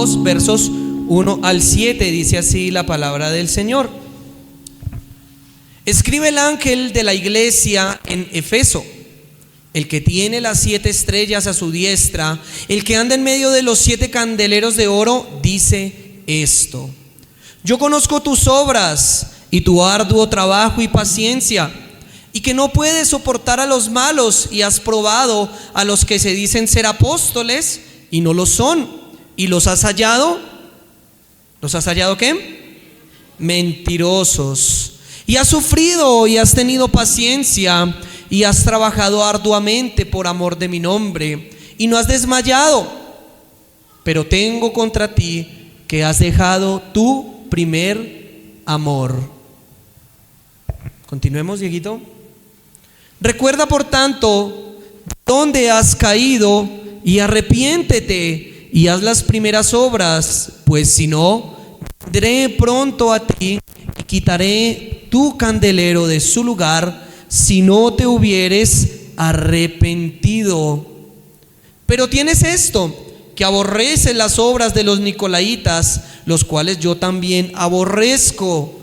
2, versos 1 al 7, dice así la palabra del Señor. Escribe el ángel de la iglesia en Efeso, el que tiene las 7 estrellas a su diestra, el que anda en medio de los 7 candeleros de oro, dice esto: yo conozco tus obras y tu arduo trabajo y paciencia, y que no puedes soportar a los malos, y has probado a los que se dicen ser apóstoles y no lo son, y los has hallado. ¿Los has hallado qué? Mentirosos. Y has sufrido y has tenido paciencia y has trabajado arduamente por amor de mi nombre y no has desmayado. Pero tengo contra ti que has dejado tu primer amor. Continuemos, Dieguito. Recuerda, por tanto, dónde has caído y arrepiéntete y haz las primeras obras, pues si no, vendré pronto a ti y quitaré tu candelero de su lugar si no te hubieres arrepentido. Pero tienes esto, que aborreces las obras de los nicolaitas, los cuales yo también aborrezco.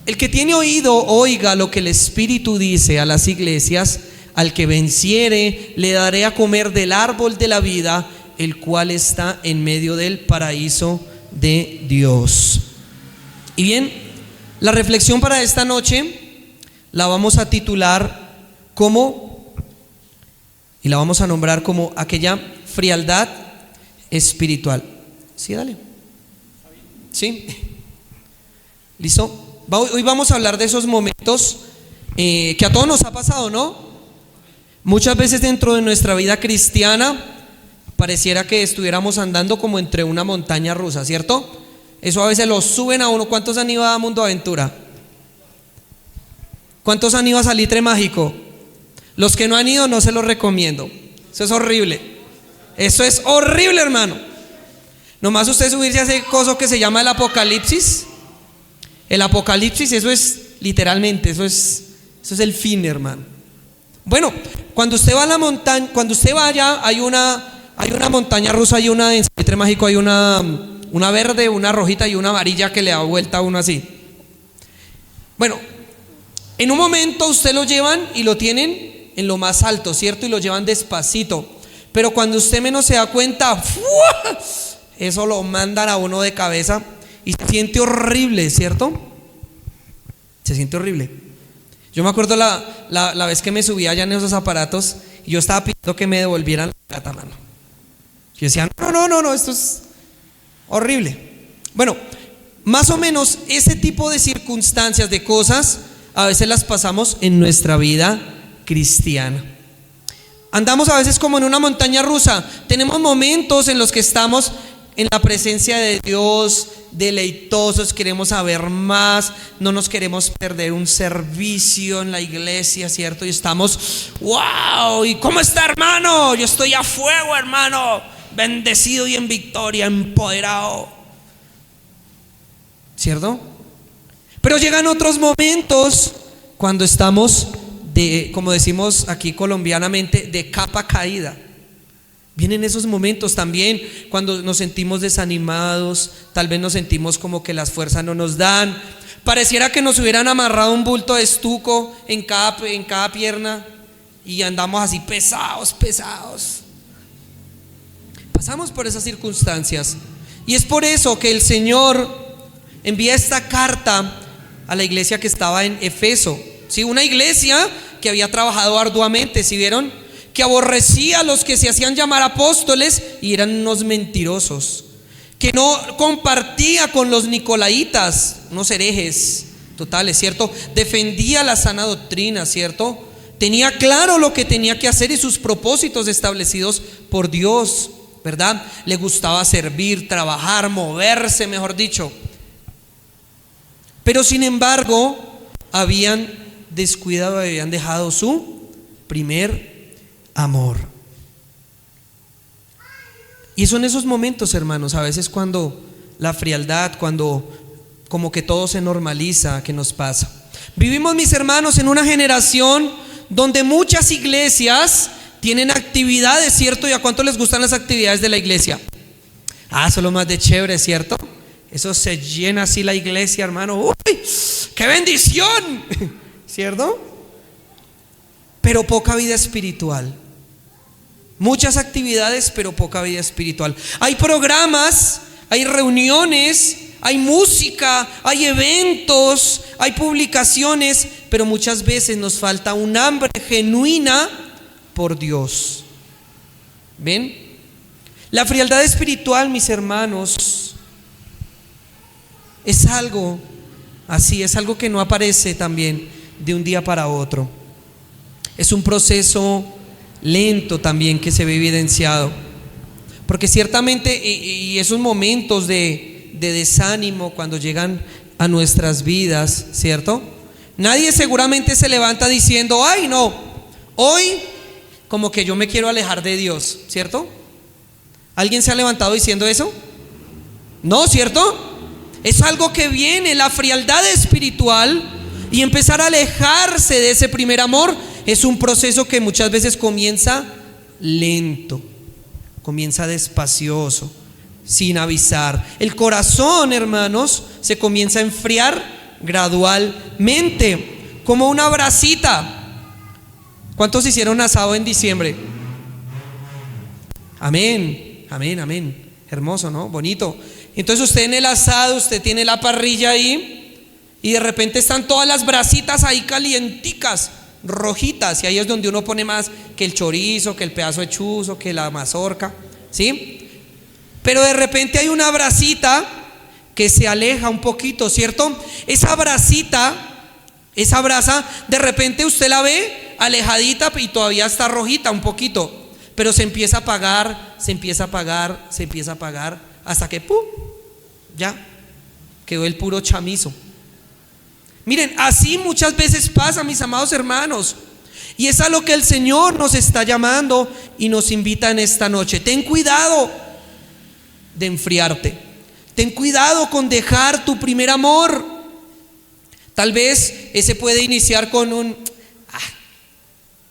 El que tiene oído, oiga lo que el Espíritu dice a las iglesias. Al que venciere, le daré a comer del árbol de la vida, el cual está en medio del paraíso de Dios. Y bien, la reflexión para esta noche la vamos a titular y la vamos a nombrar como aquella frialdad espiritual. Sí, dale. Sí. ¿Listo? Hoy vamos a hablar de esos momentos que a todos nos ha pasado, ¿no? Muchas veces dentro de nuestra vida cristiana pareciera que estuviéramos andando como entre una montaña rusa, ¿cierto? Eso a veces lo suben a uno. ¿Cuántos han ido a Mundo Aventura? ¿Cuántos han ido a Salitre Mágico? Los que no han ido, no se los recomiendo. Eso es horrible. Eso es horrible, hermano. Nomás usted subirse a ese coso que se llama el Apocalipsis. El Apocalipsis, eso es literalmente, eso es el fin, hermano. Bueno, cuando usted va a la montaña, cuando usted vaya, hay una montaña rusa, hay una en Salitre Mágico, hay una verde, una rojita y una amarilla que le da vuelta a uno así. Bueno, en un momento usted lo llevan y lo tienen en lo más alto, ¿cierto? Y lo llevan despacito. Pero cuando usted menos se da cuenta, ¡fua!, eso lo mandan a uno de cabeza y se siente horrible, ¿cierto? Se siente horrible. Yo me acuerdo la vez que me subí allá en esos aparatos y yo estaba pidiendo que me devolvieran la plata, mano. Yo decía, no, esto es horrible. Bueno, más o menos ese tipo de circunstancias, de cosas, a veces las pasamos en nuestra vida cristiana. Andamos a veces como en una montaña rusa. Tenemos momentos en los que estamos en la presencia de Dios, deleitosos, queremos saber más, no nos queremos perder un servicio en la iglesia, ¿cierto? Y estamos, wow, ¿y cómo está, hermano? Yo estoy a fuego, hermano, bendecido y en victoria, empoderado, ¿cierto? Pero llegan otros momentos cuando estamos como decimos aquí colombianamente, de capa caída. Vienen esos momentos también cuando nos sentimos desanimados, tal vez nos sentimos como que las fuerzas no nos dan. Pareciera que nos hubieran amarrado un bulto de estuco en cada pierna y andamos así pesados. Pasamos por esas circunstancias y es por eso que el Señor envía esta carta a la iglesia que estaba en Efeso. ¿Sí? Una iglesia que había trabajado arduamente, ¿sí vieron? Que aborrecía a los que se hacían llamar apóstoles y eran unos mentirosos, que no compartía con los nicolaitas, unos herejes totales, ¿cierto? Defendía la sana doctrina, ¿cierto? Tenía claro lo que tenía que hacer y sus propósitos establecidos por Dios, ¿verdad? Le gustaba servir, trabajar, moverse, mejor dicho. Pero sin embargo, habían descuidado, habían dejado su primer amor. Y son esos momentos, hermanos, a veces cuando la frialdad, cuando como que todo se normaliza, que nos pasa. Vivimos, mis hermanos, en una generación donde muchas iglesias tienen actividades, ¿cierto? ¿Y a cuánto les gustan las actividades de la iglesia? Eso es lo más de chévere, ¿cierto? Eso se llena así la iglesia, hermano. ¡Uy! ¡Qué bendición! ¿Cierto? Pero poca vida espiritual. Muchas actividades, pero poca vida espiritual. Hay programas, hay reuniones, hay música, hay eventos, hay publicaciones, pero muchas veces nos falta un hambre genuina por Dios. ¿Ven? La frialdad espiritual, mis hermanos, es algo así, es algo que no aparece también de un día para otro. Es un proceso lento también que se ve evidenciado, porque ciertamente y esos momentos de desánimo cuando llegan a nuestras vidas, ¿cierto? Nadie seguramente se levanta diciendo: ay no, hoy como que yo me quiero alejar de Dios, ¿cierto? ¿Alguien se ha levantado diciendo eso? No, ¿cierto? Es algo que viene, la frialdad espiritual, y empezar a alejarse de ese primer amor es un proceso que muchas veces comienza lento, comienza despacioso, sin avisar. El corazón, hermanos, se comienza a enfriar gradualmente, como una brasita. ¿Cuántos hicieron asado en diciembre? Amén, amén, amén. Hermoso, ¿no? Bonito. Entonces usted en el asado, usted tiene la parrilla ahí, y de repente están todas las brasitas ahí calienticas, rojitas, y ahí es donde uno pone más que el chorizo, que el pedazo de chuzo, que la mazorca, ¿sí? Pero de repente hay una brasita que se aleja un poquito, ¿cierto? Esa brasita, esa brasa, de repente usted la ve alejadita y todavía está rojita un poquito, pero se empieza a apagar, se empieza a apagar, se empieza a apagar, hasta que ¡pum! Ya quedó el puro chamizo. Miren, así muchas veces pasa, mis amados hermanos, y es a lo que el Señor nos está llamando y nos invita en esta noche. Ten cuidado de enfriarte, ten cuidado con dejar tu primer amor. Tal vez ese puede iniciar con un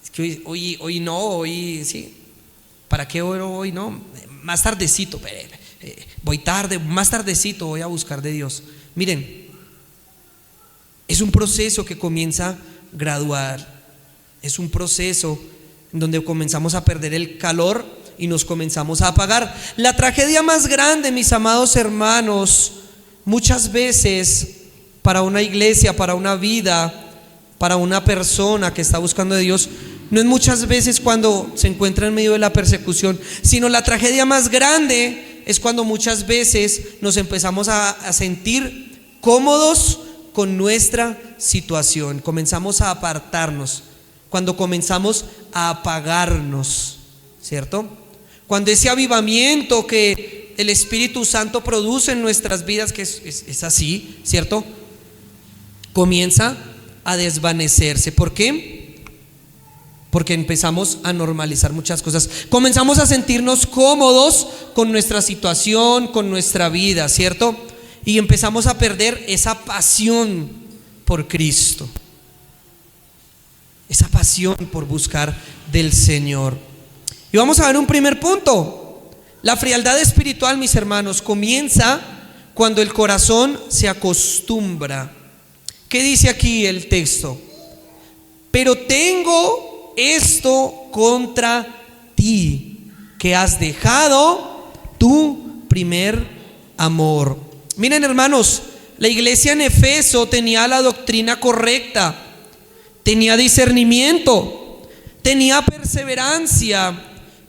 es que hoy no, hoy sí, ¿para qué oro hoy? No, más tardecito, voy tarde, más tardecito voy a buscar de Dios. Miren, es un proceso que comienza gradual, es un proceso en donde comenzamos a perder el calor y nos comenzamos a apagar. La tragedia más grande, mis amados hermanos, muchas veces para una iglesia, para una vida, para una persona que está buscando de Dios, no es muchas veces cuando se encuentra en medio de la persecución, sino la tragedia más grande es cuando muchas veces nos empezamos a sentir cómodos con nuestra situación, comenzamos a apartarnos, cuando comenzamos a apagarnos, ¿cierto? Cuando ese avivamiento que el Espíritu Santo produce en nuestras vidas, que es así, ¿cierto?, comienza a desvanecerse. ¿Por qué? Porque empezamos a normalizar muchas cosas, comenzamos a sentirnos cómodos con nuestra situación, con nuestra vida, ¿cierto? Y empezamos a perder esa pasión por Cristo, esa pasión por buscar del Señor. Y vamos a ver un primer punto. La frialdad espiritual, mis hermanos, comienza cuando el corazón se acostumbra. ¿Qué dice aquí el texto? Pero tengo esto contra ti, que has dejado tu primer amor. Miren, hermanos, la iglesia en Efeso tenía la doctrina correcta, tenía discernimiento, tenía perseverancia,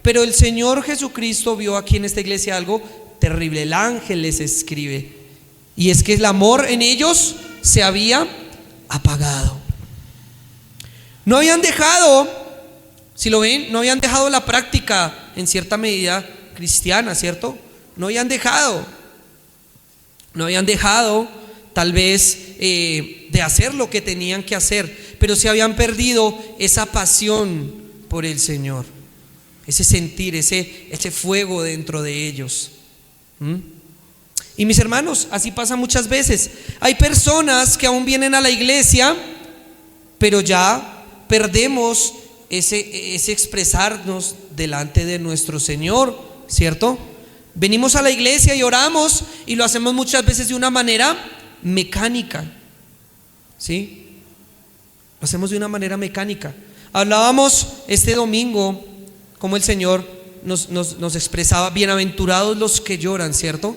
pero el Señor Jesucristo vio aquí en esta iglesia algo terrible. El ángel les escribe, y es que el amor en ellos se había apagado. No habían dejado, si lo ven, no habían dejado la práctica en cierta medida cristiana, ¿cierto? No habían dejado tal vez de hacer lo que tenían que hacer, pero se habían perdido esa pasión por el Señor, ese sentir, ese fuego dentro de ellos. Y mis hermanos, así pasa muchas veces. Hay personas que aún vienen a la iglesia, pero ya perdemos ese expresarnos delante de nuestro Señor, ¿cierto? Venimos a la iglesia y oramos y lo hacemos muchas veces de una manera mecánica, ¿sí? Lo hacemos de una manera mecánica. Hablábamos este domingo como el Señor nos expresaba: bienaventurados los que lloran, ¿cierto?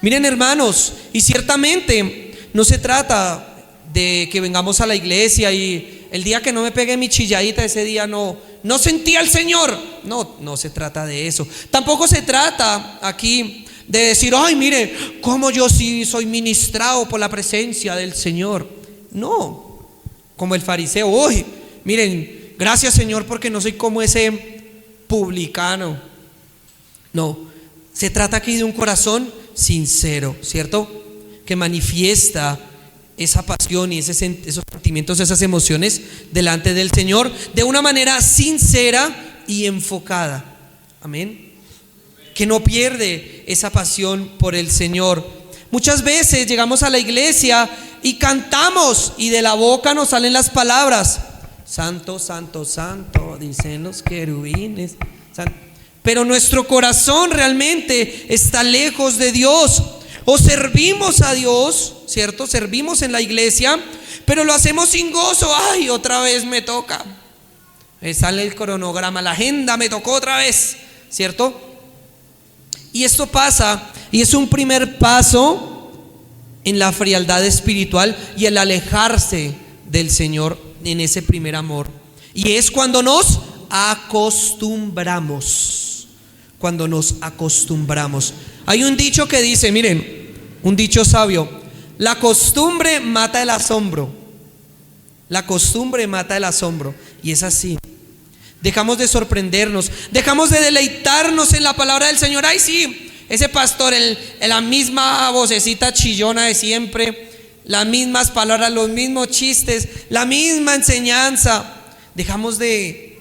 Miren, hermanos, y ciertamente no se trata de que vengamos a la iglesia y el día que no me pegue mi chilladita, ese día no sentí al Señor. No se trata de eso. Tampoco se trata aquí de decir: ay, mire, cómo yo sí soy ministrado por la presencia del Señor. No, como el fariseo: uy, miren, gracias, Señor, porque no soy como ese publicano. No, se trata aquí de un corazón sincero, ¿cierto? Que manifiesta esa pasión y esos sentimientos, esas emociones delante del Señor de una manera sincera y enfocada. Amén. Que no pierde esa pasión por el Señor. Muchas veces llegamos a la iglesia y cantamos y de la boca nos salen las palabras: santo, santo, santo, dicen los querubines. Pero nuestro corazón realmente está lejos de Dios. O servimos a Dios, ¿cierto? Servimos en la iglesia, pero lo hacemos sin gozo. Ay, otra vez me toca. Me sale el cronograma, la agenda me tocó otra vez, ¿cierto? Y esto pasa, y es un primer paso en la frialdad espiritual y el alejarse del Señor en ese primer amor. Y es cuando nos acostumbramos. Cuando nos acostumbramos. Hay un dicho que dice, miren, un dicho sabio: la costumbre mata el asombro. La costumbre mata el asombro. Y es así. Dejamos de sorprendernos, dejamos de deleitarnos en la palabra del Señor. Ay, sí, ese pastor, la misma vocecita chillona de siempre, las mismas palabras, los mismos chistes, la misma enseñanza. Dejamos de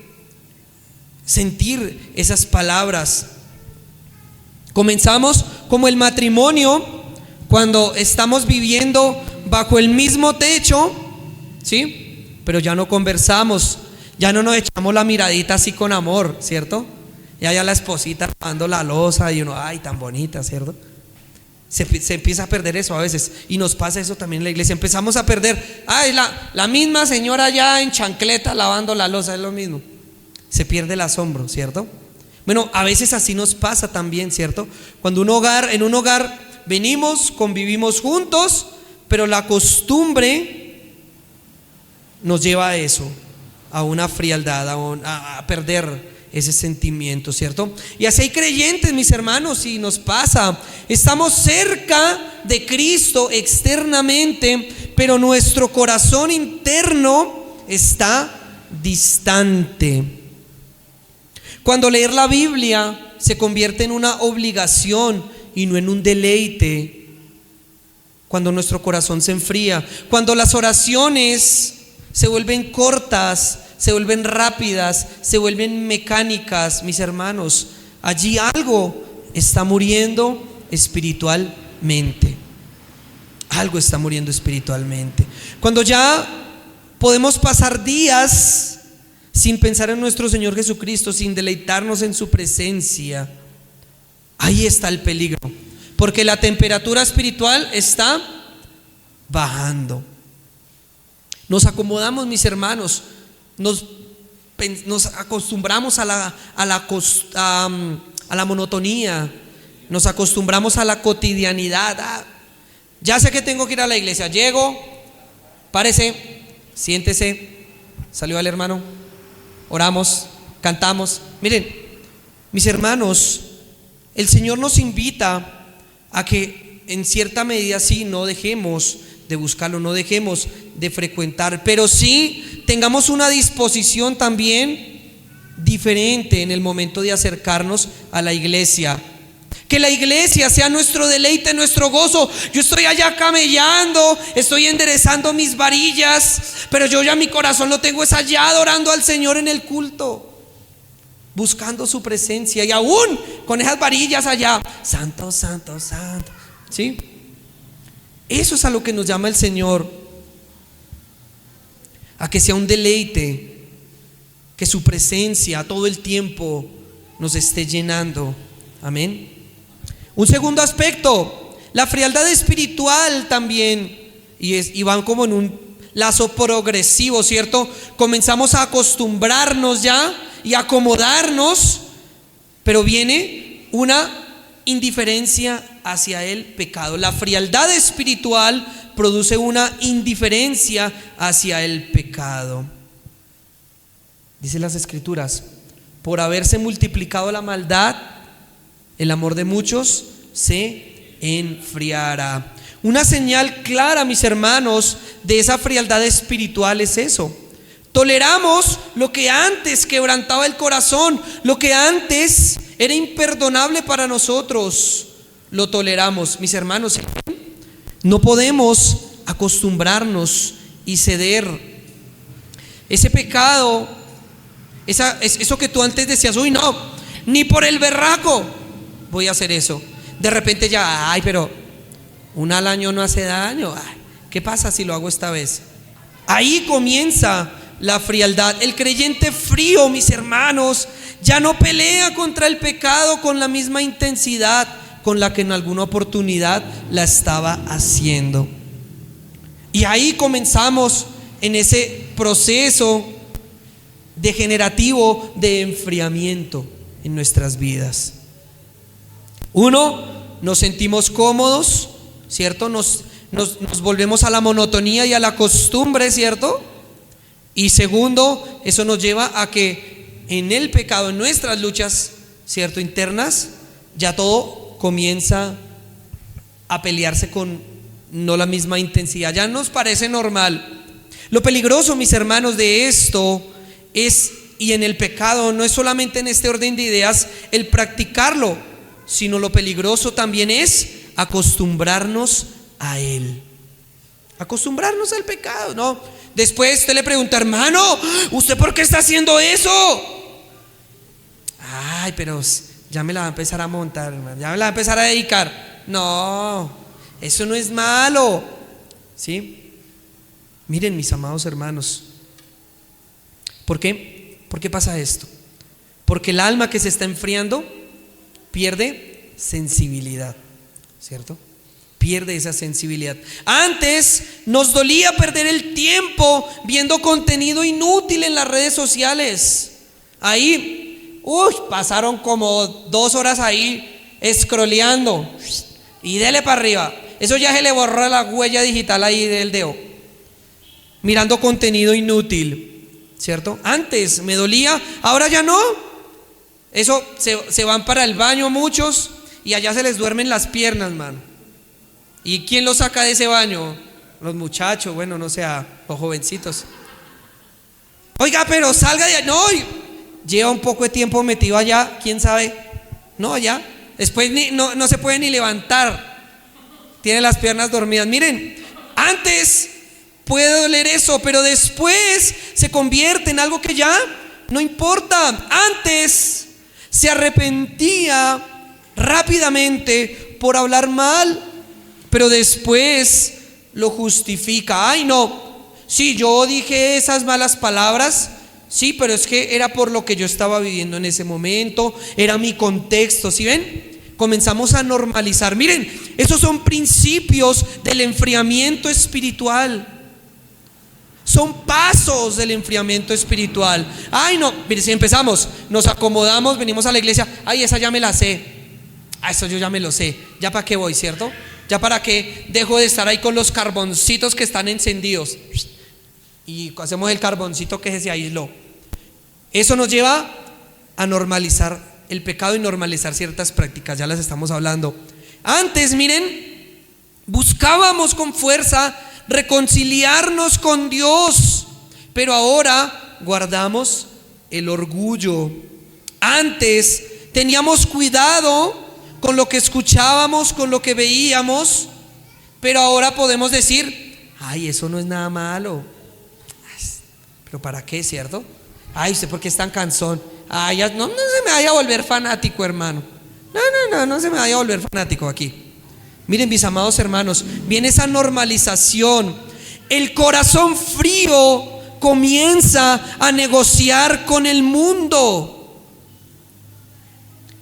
sentir esas palabras. Comenzamos como el matrimonio, cuando estamos viviendo bajo el mismo techo, ¿sí? Pero ya no conversamos, ya no nos echamos la miradita así con amor, ¿cierto? Ya la esposita lavando la loza y uno, ay, tan bonita, ¿cierto? Se empieza a perder eso a veces, y nos pasa eso también en la iglesia. Empezamos a perder, ay, la misma señora ya en chancleta lavando la loza, es lo mismo. Se pierde el asombro, ¿cierto? Bueno, a veces así nos pasa también, ¿cierto? Cuando en un hogar venimos, convivimos juntos, pero la costumbre nos lleva a eso, a una frialdad, a perder ese sentimiento, ¿cierto? Y así hay creyentes, mis hermanos, y nos pasa. Estamos cerca de Cristo externamente, pero nuestro corazón interno está distante. Cuando leer la Biblia se convierte en una obligación y no en un deleite. Cuando nuestro corazón se enfría, cuando las oraciones se vuelven cortas, se vuelven rápidas, se vuelven mecánicas, mis hermanos, allí algo está muriendo espiritualmente. Algo está muriendo espiritualmente. Cuando ya podemos pasar días sin pensar en nuestro Señor Jesucristo, sin deleitarnos en su presencia, ahí está el peligro, porque la temperatura espiritual está bajando. Nos acomodamos, mis hermanos, nos acostumbramos a la monotonía, nos acostumbramos a la cotidianidad. Ya sé que tengo que ir a la iglesia, llego, párese, siéntese, salió el hermano, oramos, cantamos. Miren, mis hermanos, el Señor nos invita a que en cierta medida sí, no dejemos de buscarlo, no dejemos de frecuentar, pero sí tengamos una disposición también diferente en el momento de acercarnos a la iglesia. Que la iglesia sea nuestro deleite, nuestro gozo. Yo estoy allá camellando, estoy enderezando mis varillas, pero yo ya mi corazón lo tengo es allá adorando al Señor en el culto, buscando su presencia, y aún con esas varillas allá, santo, santo, santo, ¿sí? Eso es a lo que nos llama el Señor, a que sea un deleite, que su presencia todo el tiempo nos esté llenando. Amén. Un segundo aspecto, la frialdad espiritual también, y van como en un lazo progresivo, ¿cierto? Comenzamos a acostumbrarnos ya y acomodarnos, pero viene una indiferencia hacia el pecado. La frialdad espiritual produce una indiferencia hacia el pecado. Dice las Escrituras: por haberse multiplicado la maldad, el amor de muchos se enfriará. Una señal clara, mis hermanos, de esa frialdad espiritual es eso. Toleramos lo que antes quebrantaba el corazón, lo que antes era imperdonable para nosotros, lo toleramos. Mis hermanos, no podemos acostumbrarnos y ceder. Ese pecado, eso que tú antes decías, uy, no, ni por el berraco voy a hacer eso. De repente ya, ay, pero una al año no hace daño. Ay, ¿qué pasa si lo hago esta vez? Ahí comienza la frialdad. El creyente frío, mis hermanos, ya no pelea contra el pecado con la misma intensidad con la que en alguna oportunidad la estaba haciendo. Y ahí comenzamos en ese proceso degenerativo de enfriamiento en nuestras vidas. Uno, nos sentimos cómodos, ¿cierto? Nos volvemos a la monotonía y a la costumbre, ¿cierto? Y segundo, eso nos lleva a que en el pecado, en nuestras luchas, ¿cierto?, internas, ya todo comienza a pelearse con no la misma intensidad, ya nos parece normal. Lo peligroso, mis hermanos, de esto es, y en el pecado, no es solamente en este orden de ideas el practicarlo, sino lo peligroso también es acostumbrarnos a él. Acostumbrarnos al pecado, ¿no? Después usted le pregunta, hermano, ¿usted por qué está haciendo eso? Ay, pero ya me la va a empezar a montar, hermano, ya me la va a empezar a dedicar. No, eso no es malo, ¿sí? Miren, mis amados hermanos, ¿por qué? ¿Por qué pasa esto? Porque el alma que se está enfriando pierde sensibilidad, ¿cierto? Pierde esa sensibilidad. Antes nos dolía perder el tiempo viendo contenido inútil en las redes sociales. Ahí, pasaron como 2 horas ahí scrolleando y dele para arriba. Eso ya se le borró la huella digital ahí del dedo, mirando contenido inútil, ¿cierto? Antes me dolía, ahora ya no. Eso se van para el baño muchos y allá se les duermen las piernas, mano. ¿Y quién los saca de ese baño? Los muchachos, bueno, no sé, los jovencitos. Oiga, pero salga de allá. No, lleva un poco de tiempo metido allá, ¿quién sabe? No, ya. Después no se puede ni levantar. Tiene las piernas dormidas. Miren, antes puede doler eso, pero después se convierte en algo que ya no importa. Antes se arrepentía rápidamente por hablar mal, pero después lo justifica. Ay, no, sí, yo dije esas malas palabras, sí, pero es que era por lo que yo estaba viviendo en ese momento, era mi contexto, ¿sí ven? Comenzamos a normalizar. Miren, esos son principios del enfriamiento espiritual. Son pasos del enfriamiento espiritual. Ay, no, mire, si empezamos, nos acomodamos, venimos a la iglesia, ay, esa ya me la sé, eso yo ya me lo sé, ya para qué voy, ¿cierto? Ya para qué dejo de estar ahí con los carboncitos que están encendidos y hacemos el carboncito que se aisló. Eso nos lleva a normalizar el pecado y normalizar ciertas prácticas, ya las estamos hablando. Antes, miren, buscábamos con fuerza reconciliarnos con Dios, pero ahora guardamos el orgullo. Antes teníamos cuidado con lo que escuchábamos, con lo que veíamos, pero ahora podemos decir, ay, eso no es nada malo. Pero ¿para qué, cierto? Ay, ¿usted por qué es tan cansón? Ay, no se me vaya a volver fanático, hermano. No se me vaya a volver fanático aquí. Miren, mis amados hermanos, viene esa normalización. El corazón frío comienza a negociar con el mundo.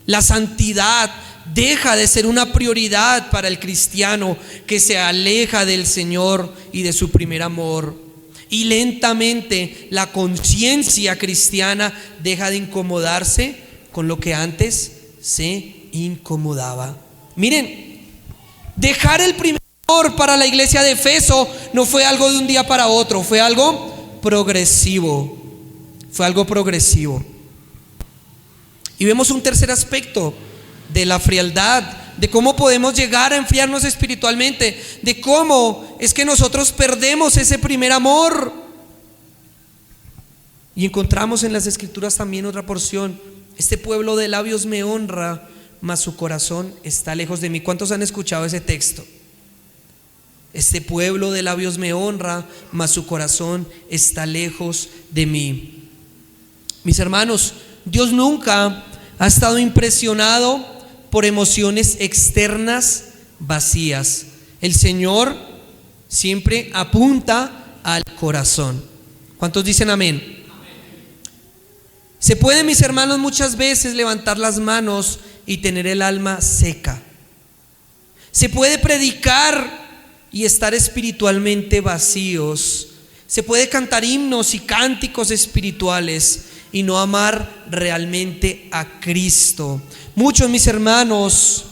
La santidad deja de ser una prioridad para el cristiano que se aleja del Señor y de su primer amor. Y lentamente la conciencia cristiana deja de incomodarse con lo que antes se incomodaba. Miren, dejar el primer amor para la iglesia de Efeso no fue algo de un día para otro, fue algo progresivo. Fue algo progresivo. Y vemos un tercer aspecto de la frialdad, de cómo podemos llegar a enfriarnos espiritualmente, de cómo es que nosotros perdemos ese primer amor. Y encontramos en las Escrituras también otra porción: este pueblo de labios me honra, mas su corazón está lejos de mí. ¿Cuántos han escuchado ese texto? Este pueblo de labios me honra, mas su corazón está lejos de mí. Mis hermanos, Dios nunca ha estado impresionado por emociones externas vacías. El Señor siempre apunta al corazón. ¿Cuántos dicen amén? Se puede, mis hermanos, muchas veces levantar las manos y tener el alma seca. Se puede predicar y estar espiritualmente vacíos. Se puede cantar himnos y cánticos espirituales y no amar realmente a Cristo. Muchos, mis hermanos,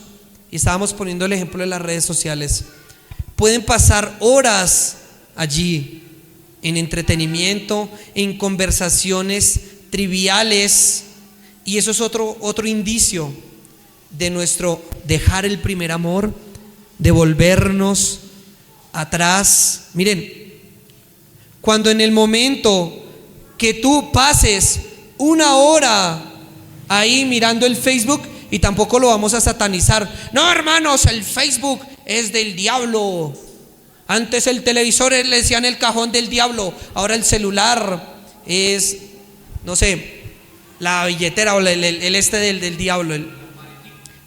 y estábamos poniendo el ejemplo de las redes sociales, pueden pasar horas allí en entretenimiento, en conversaciones triviales, y eso es otro indicio de nuestro dejar el primer amor, de volvernos atrás. Miren, cuando en el momento que tú pases una hora ahí mirando el Facebook, y tampoco lo vamos a satanizar, no, hermanos, el Facebook es del diablo. Antes el televisor le decían el cajón del diablo, ahora el celular es, no sé, la billetera o el este del diablo.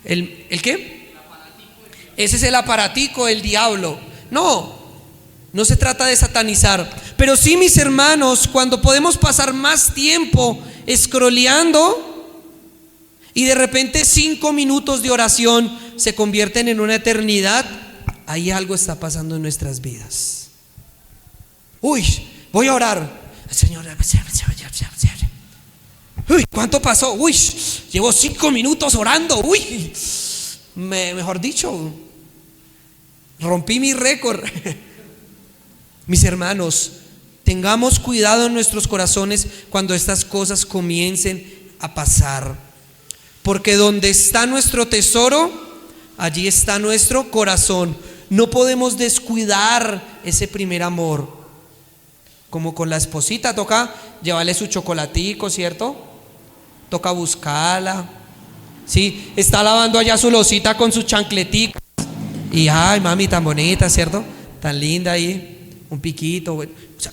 ¿El qué? Ese es el aparatico del diablo. No se trata de satanizar, pero sí, mis hermanos, cuando podemos pasar más tiempo scrolleando y de repente 5 minutos de oración se convierten en una eternidad, ahí algo está pasando en nuestras vidas. Uy, voy a orar. Señor, uy, ¿cuánto pasó? Uy, llevo 5 minutos orando. Uy, mejor dicho, rompí mi récord. Mis hermanos, tengamos cuidado en nuestros corazones cuando estas cosas comiencen a pasar, porque donde está nuestro tesoro, allí está nuestro corazón. No podemos descuidar ese primer amor. Como con la esposita, toca llevarle su chocolatico, ¿cierto? Toca buscarla. Sí, está lavando allá su losita con sus chancleticas y ay, mami, tan bonita, ¿cierto? Tan linda ahí. Un piquito, bueno, o sea,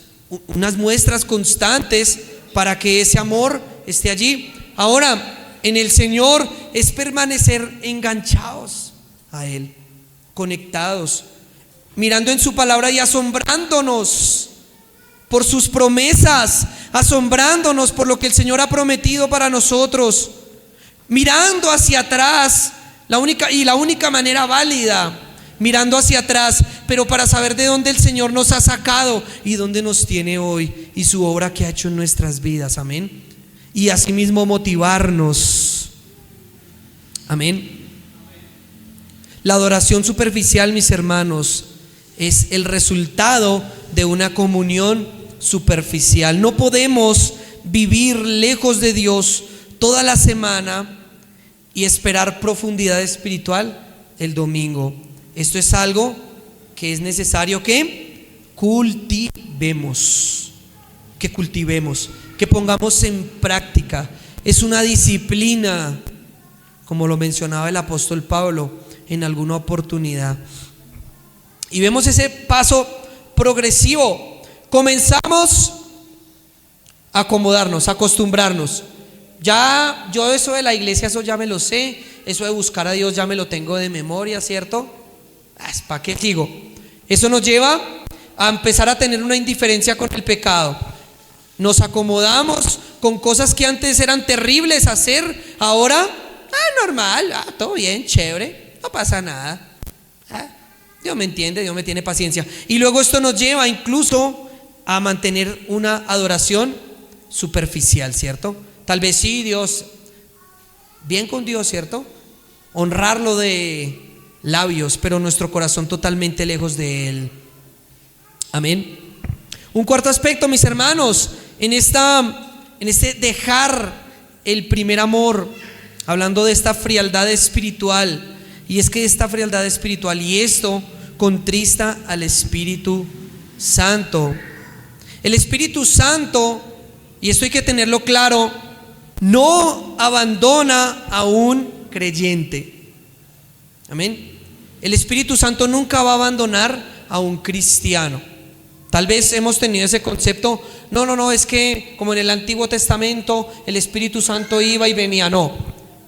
unas muestras constantes para que ese amor esté allí. Ahora, en el Señor es permanecer enganchados a Él, conectados, mirando en su palabra y asombrándonos por sus promesas, asombrándonos por lo que el Señor ha prometido para nosotros, mirando hacia atrás, la única manera válida, mirando hacia atrás, pero para saber de dónde el Señor nos ha sacado y dónde nos tiene hoy y su obra que ha hecho en nuestras vidas, amén. Y asimismo motivarnos, amén. La adoración superficial, mis hermanos, es el resultado de una comunión superficial. No podemos vivir lejos de Dios toda la semana y esperar profundidad espiritual el domingo. Esto es algo que es necesario que cultivemos, que pongamos en práctica. Es una disciplina, como lo mencionaba el apóstol Pablo en alguna oportunidad. Y vemos ese paso progresivo. Comenzamos a acomodarnos, a acostumbrarnos. Ya yo eso de la iglesia, eso ya me lo sé. Eso de buscar a Dios ya me lo tengo de memoria, ¿cierto? ¿Para qué sigo? Eso nos lleva a empezar a tener una indiferencia con el pecado. Nos acomodamos con cosas que antes eran terribles hacer. Ahora, Normal, todo bien, chévere, no pasa nada. Dios me entiende, Dios me tiene paciencia. Y luego esto nos lleva incluso a mantener una adoración superficial, ¿cierto? Tal vez sí, Dios, bien con Dios, ¿cierto? Honrarlo de labios, pero nuestro corazón totalmente lejos de Él. Amén. Un cuarto aspecto, mis hermanos, en este dejar el primer amor, hablando de esta frialdad espiritual, y es que esta frialdad espiritual y esto contrista al Espíritu Santo. El Espíritu Santo, y esto hay que tenerlo claro, no abandona a un creyente. Amén. El Espíritu Santo nunca va a abandonar a un cristiano. Tal vez hemos tenido ese concepto, no, es que como en el Antiguo Testamento el Espíritu Santo iba y venía. No,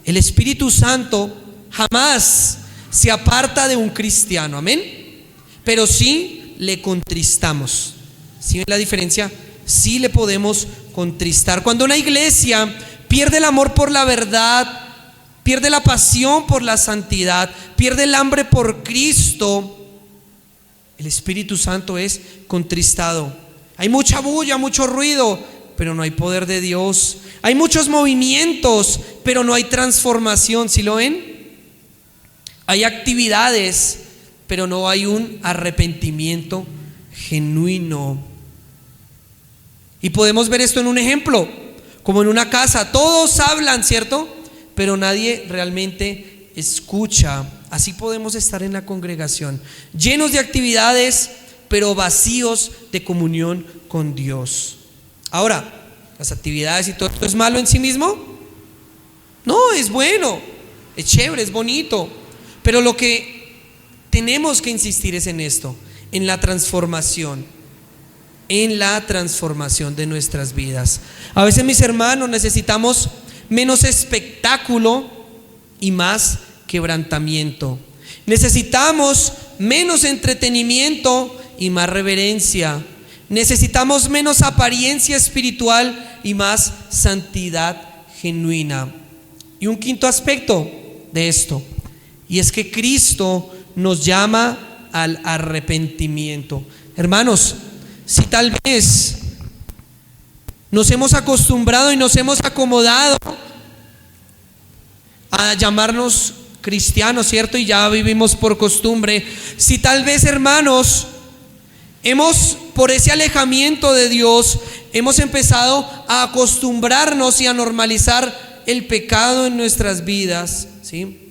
el Espíritu Santo jamás se aparta de un cristiano, amén. Pero sí le contristamos. ¿Sí ven la diferencia? Sí le podemos contristar. Cuando una iglesia pierde el amor por la verdad, pierde la pasión por la santidad, pierde el hambre por Cristo, el Espíritu Santo es contristado. Hay mucha bulla, mucho ruido, pero no hay poder de Dios. Hay muchos movimientos, pero no hay transformación. ¿Sí lo ven? Hay actividades, pero no hay un arrepentimiento genuino. Y podemos ver esto en un ejemplo, como en una casa. Todos hablan, ¿cierto? Pero nadie realmente escucha. Así podemos estar en la congregación, llenos de actividades, pero vacíos de comunión con Dios. Ahora, las actividades y todo esto, ¿es malo en sí mismo? No, es bueno, es chévere, es bonito. Pero lo que tenemos que insistir es en esto, en la transformación de nuestras vidas. A veces, mis hermanos, necesitamos menos espectáculo y más quebrantamiento. Necesitamos menos entretenimiento y más reverencia. Necesitamos menos apariencia espiritual y más santidad genuina. Y un quinto aspecto de esto, y es que Cristo nos llama al arrepentimiento. Hermanos, si tal vez nos hemos acostumbrado y nos hemos acomodado a llamarnos cristianos, ¿cierto? Y ya vivimos por costumbre. Si tal vez, hermanos, por ese alejamiento de Dios, hemos empezado a acostumbrarnos y a normalizar el pecado en nuestras vidas, ¿sí?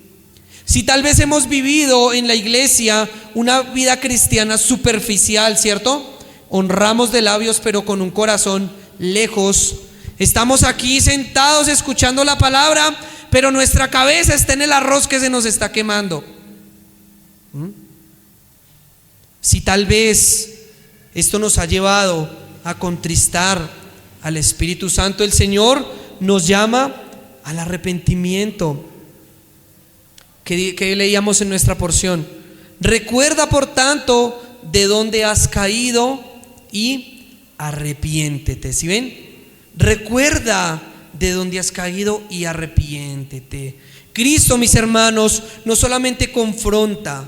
Si tal vez hemos vivido en la iglesia una vida cristiana superficial, ¿cierto? Honramos de labios, pero con un corazón lejos. Estamos aquí sentados escuchando la palabra, pero nuestra cabeza está en el arroz que se nos está quemando. Si tal vez esto nos ha llevado a contristar al Espíritu Santo, el Señor nos llama al arrepentimiento. Que leíamos en nuestra porción. Recuerda, por tanto, de dónde has caído y arrepiéntete. ¿Sí ven? Recuerda de dónde has caído y arrepiéntete. Cristo, mis hermanos, no solamente confronta,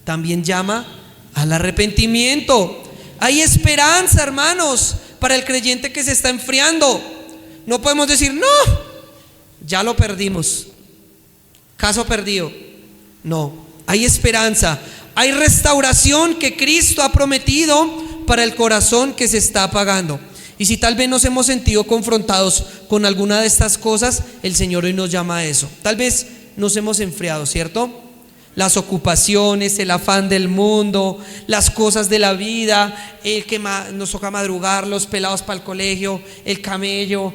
también llama al arrepentimiento. Hay esperanza, hermanos, para el creyente que se está enfriando. No podemos decir, no, ya lo perdimos, caso perdido. No, hay esperanza, hay restauración que Cristo ha prometido para el corazón que se está apagando. Y si tal vez nos hemos sentido confrontados con alguna de estas cosas, el Señor hoy nos llama a eso. Tal vez nos hemos enfriado, ¿cierto? Las ocupaciones, el afán del mundo, las cosas de la vida, el que nos toca madrugar, los pelados para el colegio, el camello,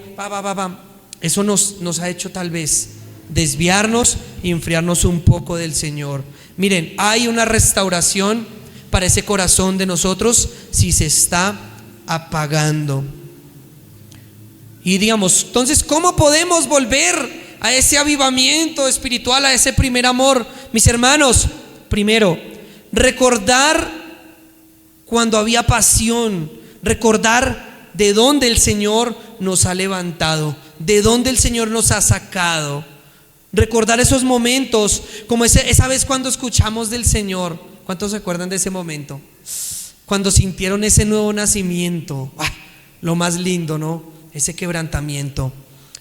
Eso nos ha hecho tal vez desviarnos y enfriarnos un poco del Señor. Miren, hay una restauración para ese corazón de nosotros si se está apagando. Y digamos, entonces, ¿cómo podemos volver a ese avivamiento espiritual, a ese primer amor? Mis hermanos, primero, recordar cuando había pasión, recordar de dónde el Señor nos ha levantado, de dónde el Señor nos ha sacado. Recordar esos momentos, como esa vez cuando escuchamos del Señor. ¿Cuántos se acuerdan de ese momento? Cuando sintieron ese nuevo nacimiento. Lo más lindo, ¿no? Ese quebrantamiento.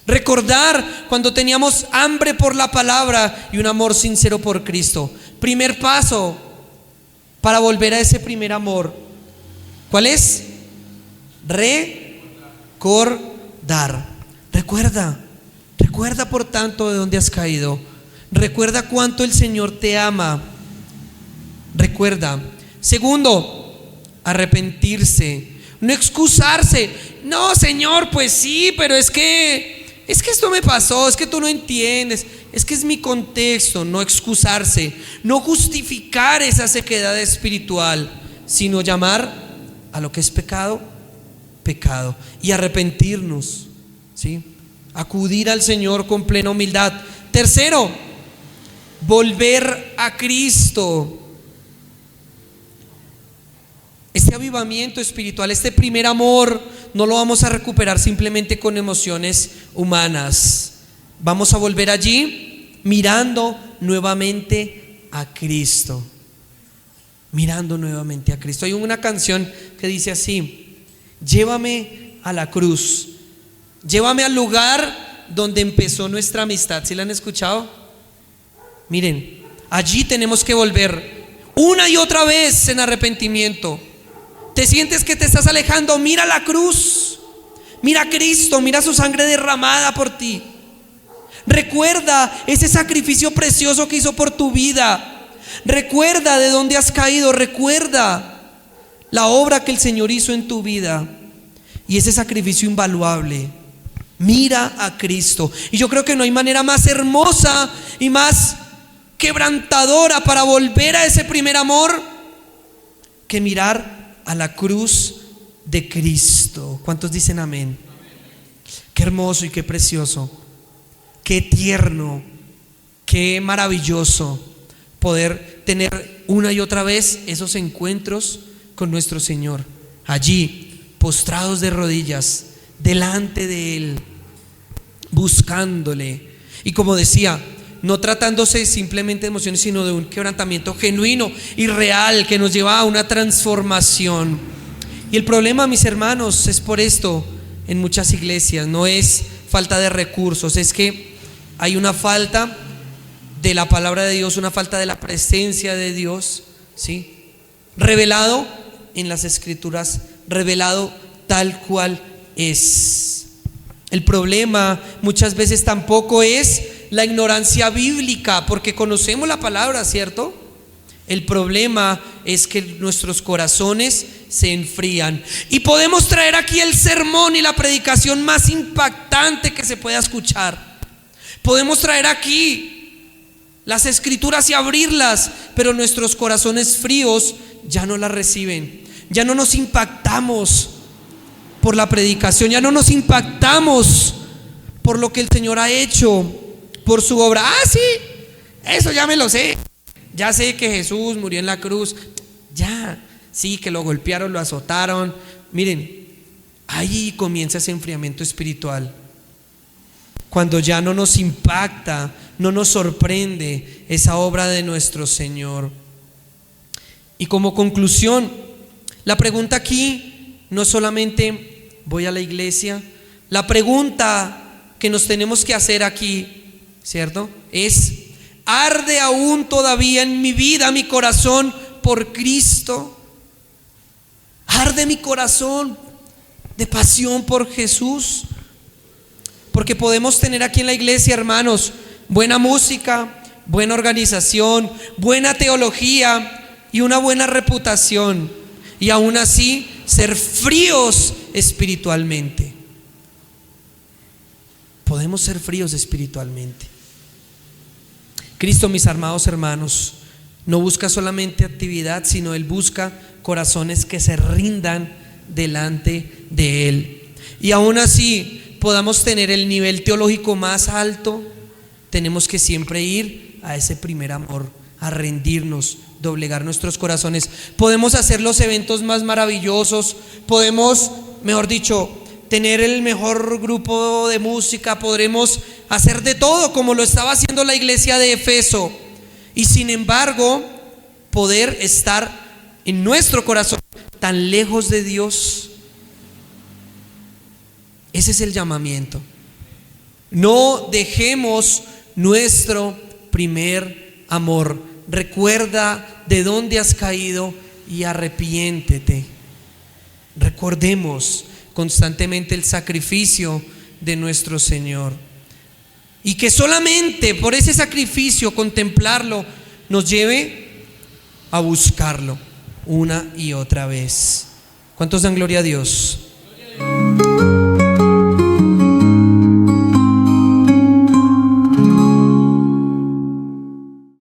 Recordar cuando teníamos hambre por la palabra y un amor sincero por Cristo. Primer paso para volver a ese primer amor. ¿Cuál es? Recordar. Recuerda por tanto de dónde has caído. Recuerda cuánto el Señor te ama. Recuerda. Segundo, arrepentirse. No excusarse. No, Señor, pues sí, pero es que esto me pasó, es que tú no entiendes, es que es mi contexto. No excusarse, no justificar esa sequedad espiritual, sino llamar a lo que es pecado, pecado, y arrepentirnos, ¿sí? Acudir al Señor con plena humildad. Tercero, volver a Cristo. Este avivamiento espiritual, este primer amor, no lo vamos a recuperar simplemente con emociones humanas. Vamos a volver allí mirando nuevamente a Cristo. Mirando nuevamente a Cristo. Hay una canción que dice así: llévame a la cruz, llévame al lugar donde empezó nuestra amistad. ¿Sí la han escuchado? Miren, allí tenemos que volver una y otra vez en arrepentimiento. ¿Te sientes que te estás alejando? Mira la cruz, mira a Cristo, mira su sangre derramada por ti. Recuerda ese sacrificio precioso que hizo por tu vida. Recuerda de dónde has caído. Recuerda la obra que el Señor hizo en tu vida y ese sacrificio invaluable. Mira a Cristo. Y yo creo que no hay manera más hermosa y más quebrantadora para volver a ese primer amor que mirar a la cruz de Cristo. ¿Cuántos dicen amén? Qué hermoso y qué precioso, qué tierno, qué maravilloso poder tener una y otra vez esos encuentros con nuestro Señor, allí postrados de rodillas delante de Él, buscándole. Y como decía, no tratándose simplemente de emociones, sino de un quebrantamiento genuino y real que nos lleva a una transformación. Y el problema, mis hermanos, es por esto en muchas iglesias, no es falta de recursos, es que hay una falta de la palabra de Dios, una falta de la presencia de Dios, ¿sí? Revelado en las Escrituras, revelado tal cual es. El problema muchas veces tampoco es la ignorancia bíblica, porque conocemos la palabra, ¿cierto? El problema es que nuestros corazones se enfrían. Y podemos traer aquí el sermón y la predicación más impactante que se pueda escuchar. Podemos traer aquí las Escrituras y abrirlas, pero nuestros corazones fríos ya no las reciben. Ya no nos impactamos por la predicación, ya no nos impactamos por lo que el Señor ha hecho, por su obra. Sí, eso ya me lo sé. Ya sé que Jesús murió en la cruz. Ya, sí, que lo golpearon, lo azotaron. Miren, ahí comienza ese enfriamiento espiritual. Cuando ya no nos impacta, no nos sorprende esa obra de nuestro Señor. Y como conclusión, la pregunta aquí no es solamente voy a la iglesia. La pregunta que nos tenemos que hacer aquí, ¿cierto? Es: ¿arde aún todavía en mi vida, mi corazón por Cristo? ¿Arde mi corazón de pasión por Jesús? Porque podemos tener aquí en la iglesia, hermanos, buena música, buena organización, buena teología y una buena reputación, y aún así ser fríos espiritualmente. Podemos ser fríos espiritualmente. Cristo, mis amados hermanos, no busca solamente actividad, sino Él busca corazones que se rindan delante de Él. Y aún así podamos tener el nivel teológico más alto, tenemos que siempre ir a ese primer amor, a rendirnos, doblegar nuestros corazones. Podemos hacer los eventos más maravillosos, podemos, mejor dicho, tener el mejor grupo de música, podremos hacer de todo como lo estaba haciendo la iglesia de Efeso. Y sin embargo, poder estar en nuestro corazón tan lejos de Dios. Ese es el llamamiento. No dejemos nuestro primer amor. Recuerda de dónde has caído y arrepiéntete. Recordemos constantemente el sacrificio de nuestro Señor. Y que solamente por ese sacrificio, contemplarlo, nos lleve a buscarlo una y otra vez. ¿Cuántos dan gloria a Dios?